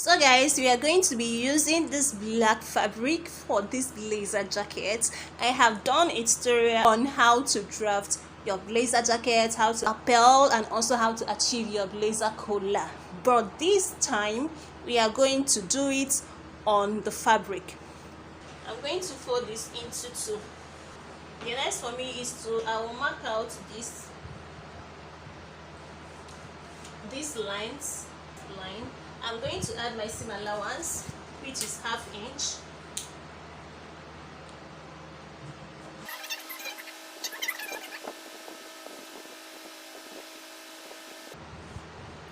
So guys, we are going to be using this black fabric for this blazer jacket. I have done a tutorial on how to draft your blazer jacket, how to lapel, and also how to achieve your blazer collar. But this time we are going to do it on the fabric. I'm going to fold this into two. The next for me is I will mark out these lines. I'm going to add my seam allowance, which is ½ inch.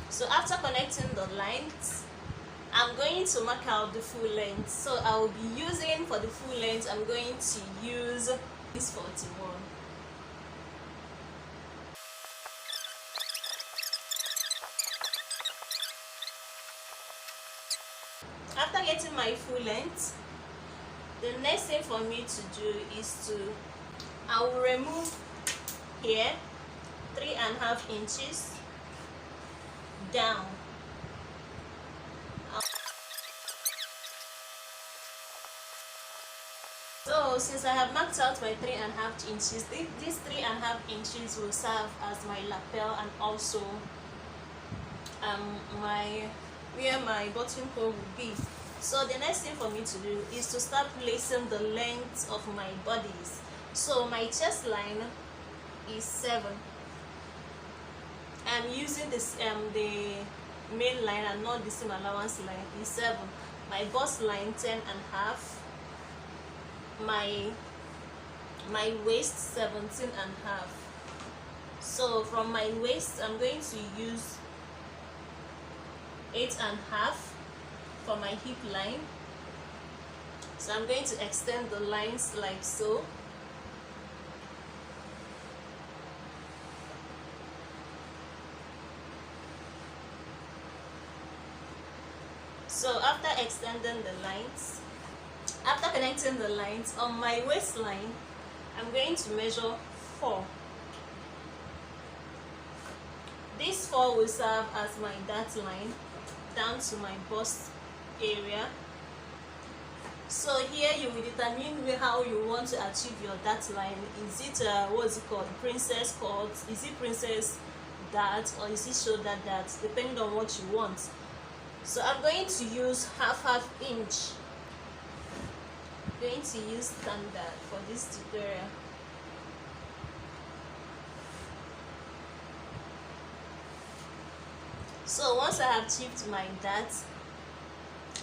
So after connecting the lines, I'm going to mark out the full length. So I will be using, for the full length, I'm going to use this 41. After getting my full length, the next thing for me to do is I will remove here 3½ inches down. So since I have marked out my 3½ inches, these 3½ inches will serve as my lapel and also where my buttonhole will be. So the next thing for me to do is to start placing the length of my bodies. So my chest line is 7. I'm using this the main line and not the seam allowance line is 7. My bust line 10½. My waist 17½. So from my waist I'm going to use 8½ for my hip line. So I'm going to extend the lines like so. So after extending the lines, after connecting the lines on my waistline, I'm going to measure 4. This 4 will serve as my dart line down to my bust area. So here you will determine how you want to achieve your dart line. Is it what's it called, princess cut? Is it princess dart, or is it shoulder dart, depending on what you want. So I'm going to use ½ inch. I'm going to use standard for this tutorial. So once I have achieved my dart,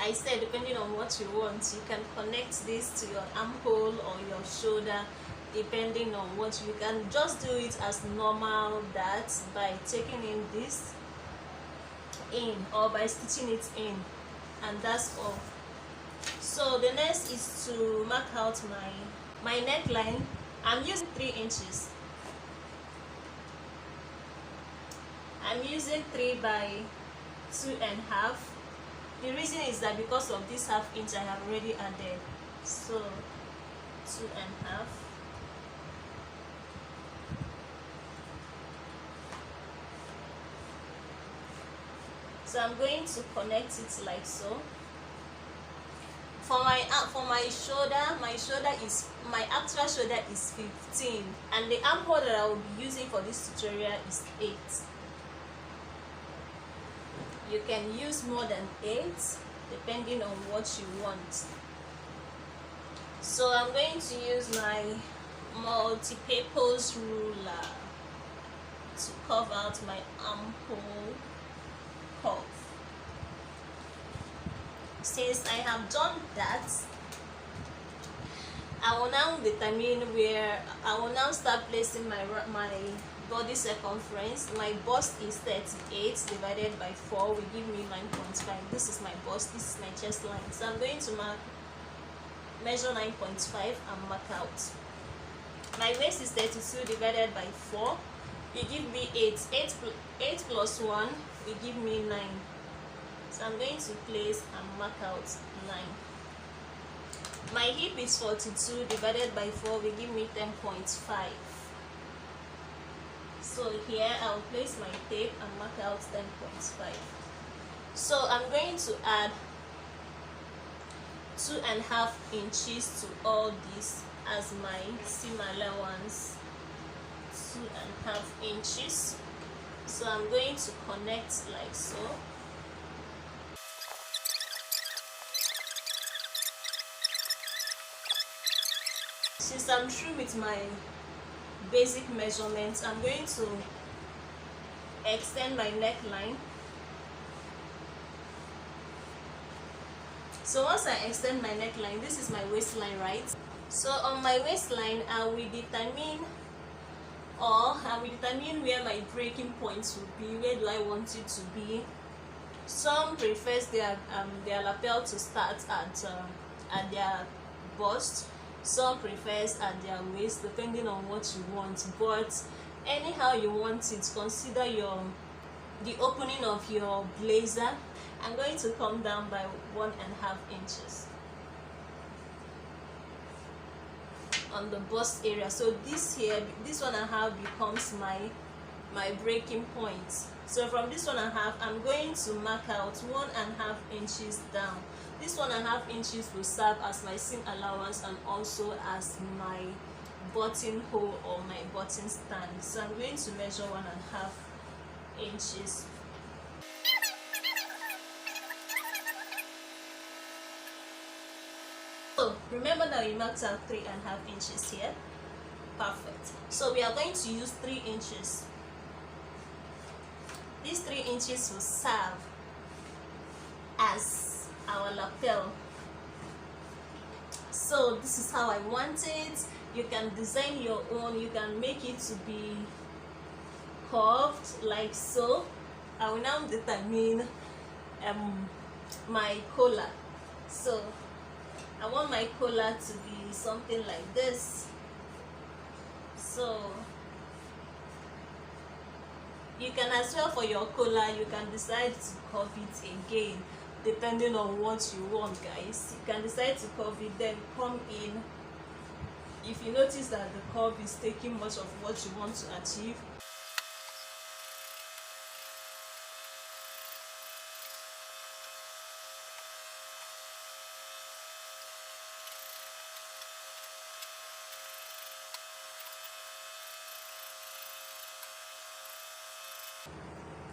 I said depending on what you want, you can connect this to your armhole or your shoulder, depending on what you can. Just do it as normal dart by taking in this in or by stitching it in, and that's all. So the next is to mark out my neckline. I'm using 3 inches. I'm using 3 by 2½. The reason is that because of this ½ inch I have already added, so 2½. So I'm going to connect it like so. For my shoulder, my actual shoulder is 15, and the armhole that I will be using for this tutorial is 8. You can use more than 8 depending on what you want. So I'm going to use my multi-purpose ruler to carve out my armhole curve. Since I have done that, I will now determine where I will now start placing my body circumference. My bust is 38 divided by 4 will give me 9.5. This is my bust, this is my chest line. So I'm going to measure 9.5 and mark out. My waist is 32 divided by 4 will give me 8. 8 plus 1 will give me 9. So I'm going to place and mark out 9. My hip is 42 divided by 4 will give me 10.5. So here I'll place my tape and mark out 10.5. So I'm going to add 2.5 inches to all this as my seam allowance. 2.5 inches. So I'm going to connect like so. Since I'm through with my basic measurements, I'm going to extend my neckline. So once I extend my neckline, this is my waistline, right? So on my waistline, I will determine where my breaking points will be. Where do I want it to be? Some prefers their lapel to start at their bust. Some prefers at their waist, depending on what you want. But anyhow you want it, consider the opening of your blazer. I'm going to come down by 1.5 inches on the bust area. So this 1.5 becomes my breaking point. So from this 1.5, I'm going to mark out 1.5 inches down. This 1.5 inches will serve as my seam allowance and also as my buttonhole or my button stand. So I'm going to measure 1.5 inches. So remember that we marked out 3.5 inches here. Perfect. So we are going to use 3 inches. These 3 inches will serve as our lapel. So this is how I want it. You can design your own. You can make it to be curved like so. I will now determine my collar. So I want my collar to be something like this. So you can, as well, for your collar, you can decide to curve it again depending on what you want, guys. You can decide to curve it, then come in. If you notice that the curve is taking much of what you want to achieve,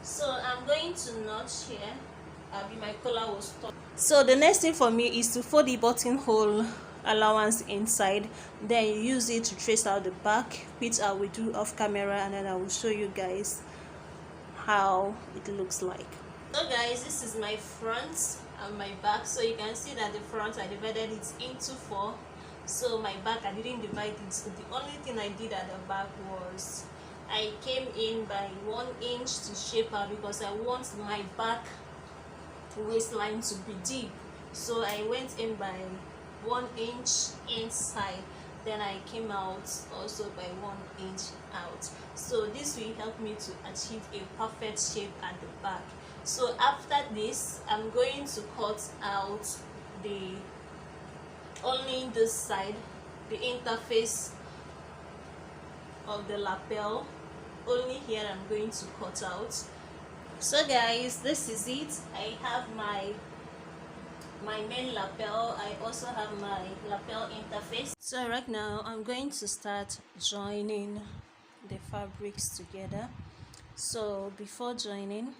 so I'm going to notch here. My collar will stop. So the next thing for me is to fold the buttonhole allowance inside, then you use it to trace out the back, which I will do off camera, and then I will show you guys how it looks like. So guys, this is my front and my back. So you can see that the front I divided it into 4. So my back I didn't divide it. So the only thing I did at the back was I came in by 1 inch to shape out, because I want my back waistline to be deep. So I went in by 1 inch inside, then I came out also by 1 inch out. So this will help me to achieve a perfect shape at the back. So after this, I'm going to cut out only this side, the interface of the lapel. Only here I'm going to cut out. So guys, this is it. I have my main lapel. I also have my lapel interface. So right now I'm going to start joining the fabrics together. So before joining,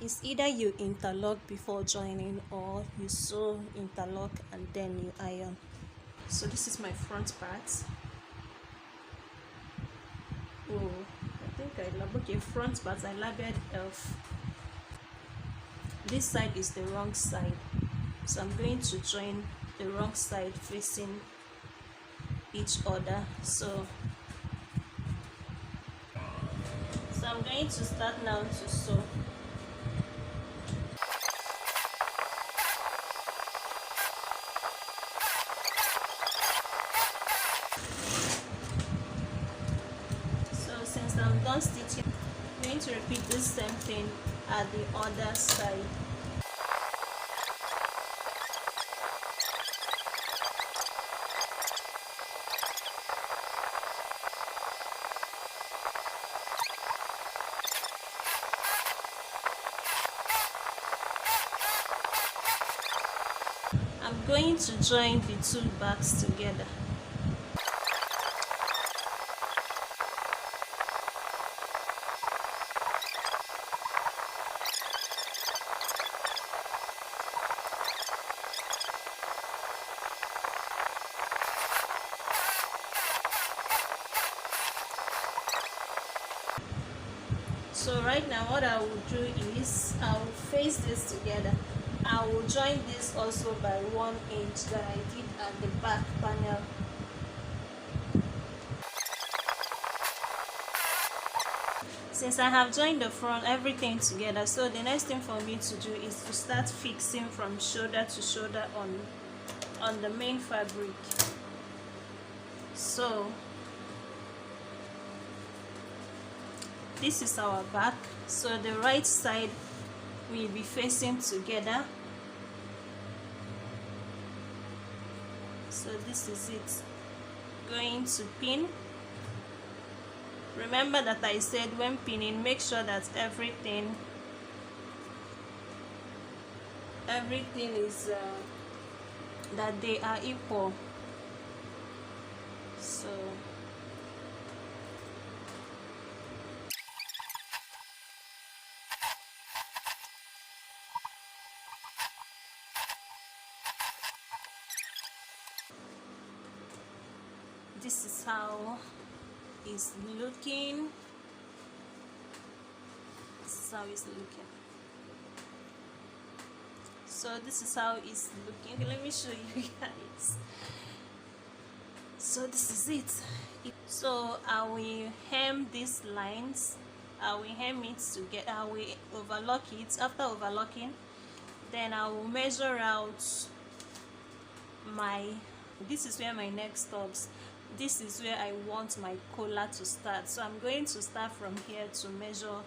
it's either you interlock before joining or you sew, interlock, and then you iron. So this is my front part. Oh, front part I labeled F. This side is the wrong side, so I'm going to join the wrong side facing each other. So I'm going to start now to sew. Since I'm done stitching, I'm going to repeat this same thing at the other side. going to join the two backs together. So right now what I will do is I will face this together. I will join this also by 1 inch that I did at the back panel. Since I have joined the front, everything together, so the next thing for me to do is to start fixing from shoulder to shoulder on the main fabric. So this is our back, so the right side will be facing together. So this is it. Going to pin. Remember that I said when pinning, make sure that everything is that they are equal. So this is how it's looking. This is how it's looking. So this is how it's looking. Let me show you guys. So this is it. So I will hem these lines. I will hem it together. I will overlock it. After overlocking, then I will measure out this is where my neck stops. This is where I want my collar to start. So I'm going to start from here to measure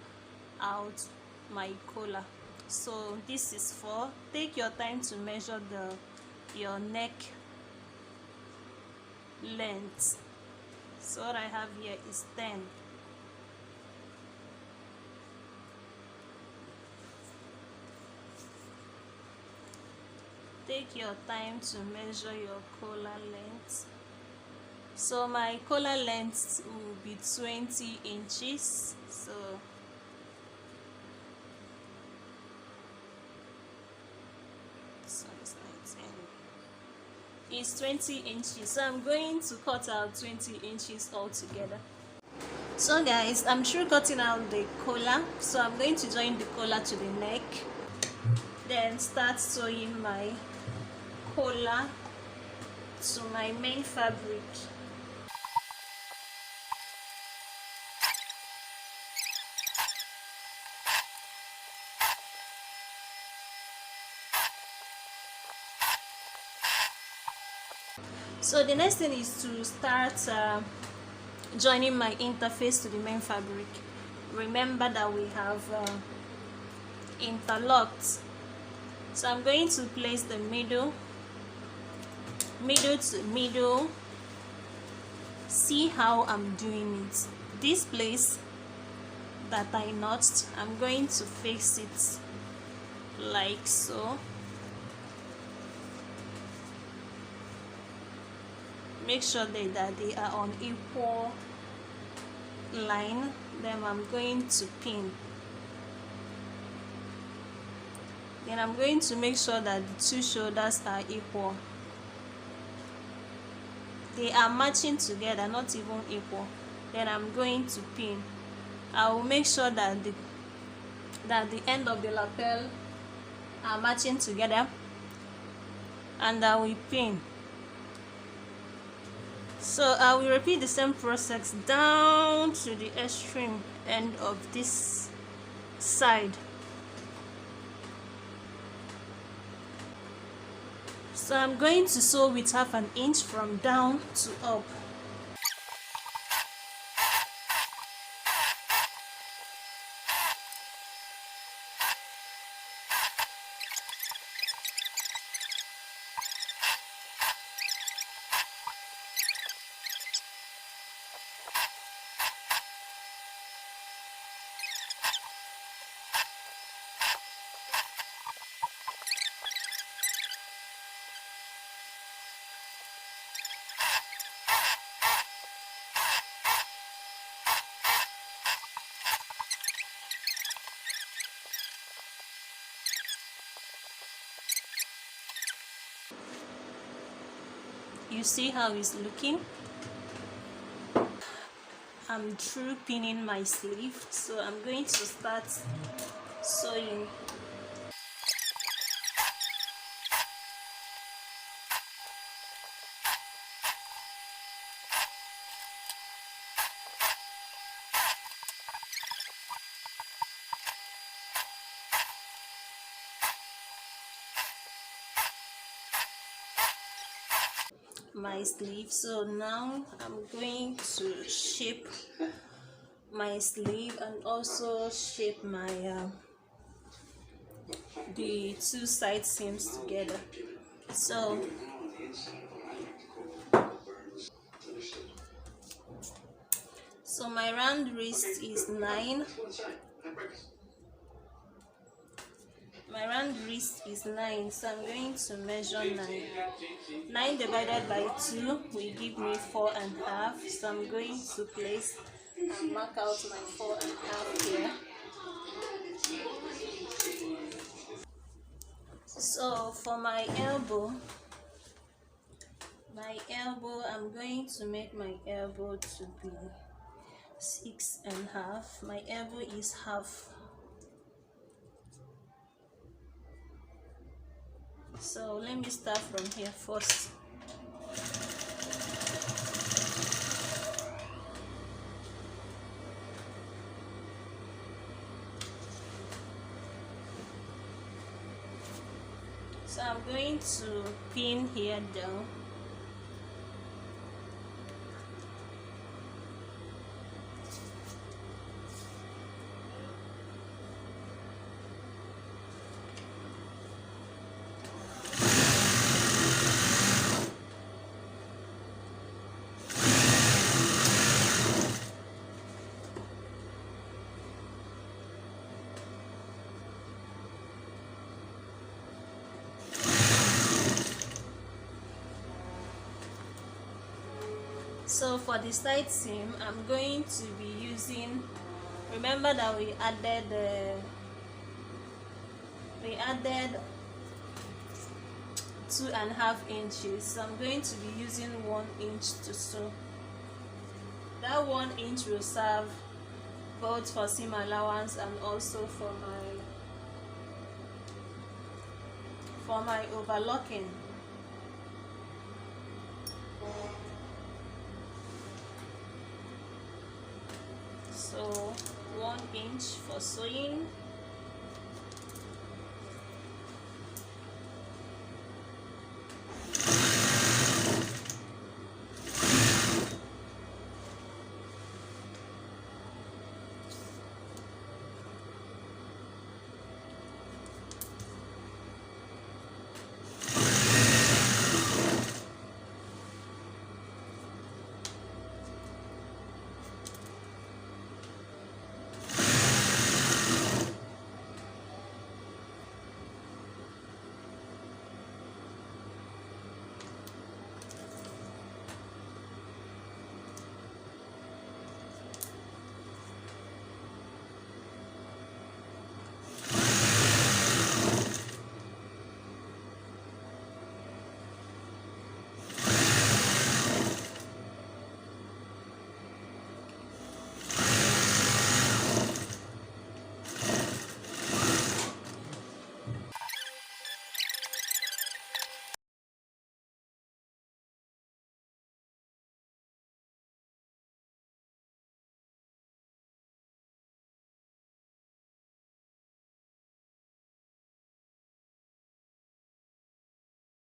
out my collar. So this is 4. Take your time to measure your neck length. So what I have here is 10. Take your time to measure your collar length. So my collar length will be 20 inches. So it's 20 inches. So I'm going to cut out 20 inches altogether. So guys, I'm through cutting out the collar. So I'm going to join the collar to the neck, then start sewing my collar to my main fabric. So the next thing is to start joining my interface to the main fabric. Remember that we have interlocked. So I'm going to place the middle to middle. See how I'm doing it. This place that I notched, I'm going to fix it like so. Make sure that they are on equal line. Then I'm going to pin. Then I'm going to make sure that the two shoulders are equal. They are matching together, not even equal. Then I'm going to pin. I will make sure that the end of the lapel are matching together, and I will pin. So I will repeat the same process down to the extreme end of this side. So I'm going to sew with 1/2 inch from down to up. You see how it's looking. I'm through pinning my sleeve, so I'm going to start sewing. My sleeve. So now I'm going to shape my sleeve and also shape my the two side seams together. So my round wrist is 9. My round wrist is 9, so I'm going to measure 9. 9 divided by 2 will give me 4.5. So I'm going to place and mark out my 4.5 here. So for my elbow, I'm going to make my elbow to be 6.5. My elbow is half. So let me start from here first. So I'm going to pin here down. So for the side seam, I'm going to be using, remember that we added 2.5 inches. So I'm going to be using 1 inch to sew. That 1 inch will serve both for seam allowance and also for my overlocking. So 1 inch for sewing.